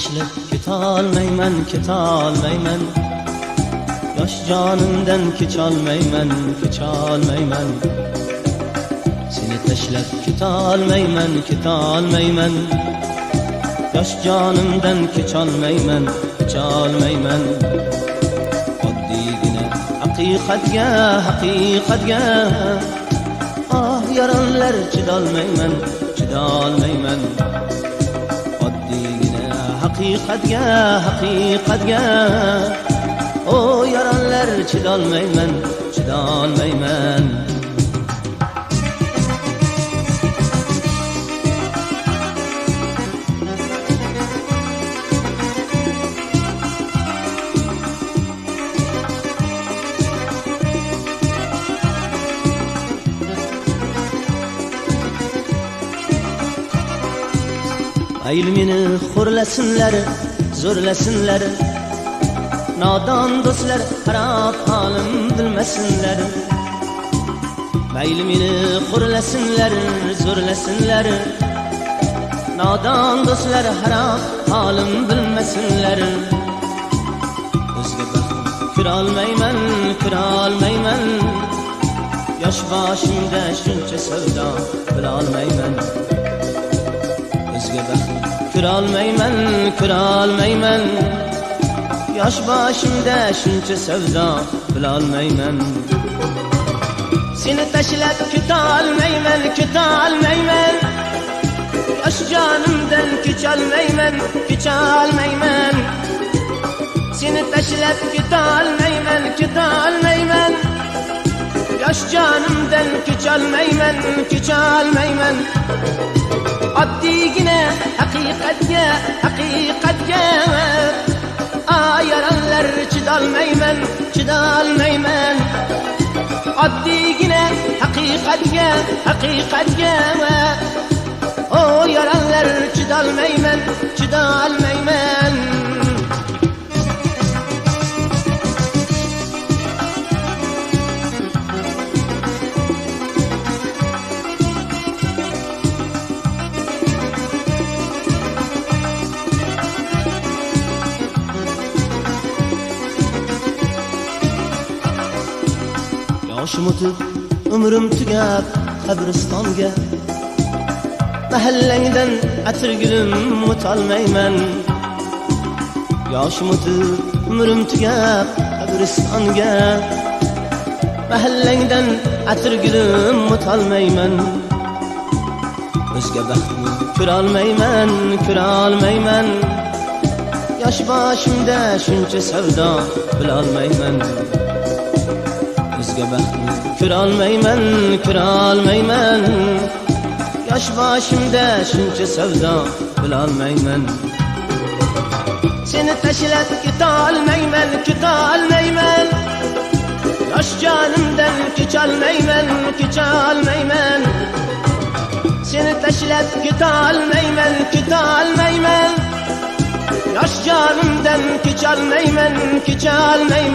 tashlab ketolmayman, ketolmayman. Yosh jonimdan kecholmayman, kecholmayman. Seni tashlab ketolmayman, ketolmayman. Yosh jonimdan kecholmayman, kecholmayman. Oddiygina haqiqatga, haqiqatga ah yaronlar chidolmayman, chidolmayman. Oddiygina haqiqatga, haqiqatga o yaronlar chidolmayman, chidolmayman. Mayli meni xo'rlasinlar, zo'rlasinlar. Nodon do'stlar xarob holim bilmasinlar. Mayli meni xo'rlasinlar, zo'rlasinlar. Nodon do'stlar xarob holim bilmasinlar. O'zga baxt ko'rolmayman, ko'rolmayman. Yosh boshimda shuncha savdo bilolmayman. O'zga baxt ko'rolmayman, ko'rolmayman. Yosh boshimda shuncha savdo bilolmayman. Seni tashlab ketolmayman, ketolmayman. Yosh jonimdan kecholmayman, kecholmayman. Seni tashlab ketolmayman, ketolmayman. Yosh jonimdan kecholmayman, kecholmayman. Oddiygina haqiqatga, haqiqatga yaronlar chidolmayman, chidolmayman. Oddiygina haqiqatga, haqiqatga o yaronlar chidolmayman, chidolmayman. Yoshim o'tib, umrim tugab qabristonga. Mahallangdan atirgulim o'tolmayman. Yoshim o'tib, umrim tugab qabristonga. Mahallangdan atirgulim o'tolmayman. O'zga baxtni ko'rolmayman, ko'rolmayman. Yosh boshimda shuncha savdo bilolmayman. O'zga baxtni ko'rolmayman, ko'rolmayman. Yosh boshimda shuncha savdo bilolmayman. Seni tashlab ketolmayman, ketolmayman. Yosh jonimdan kecholmayman, kecholmayman. Seni tashlab ketolmayman, ketolmayman. Yosh jonimdan kecholmayman, kecholmayman.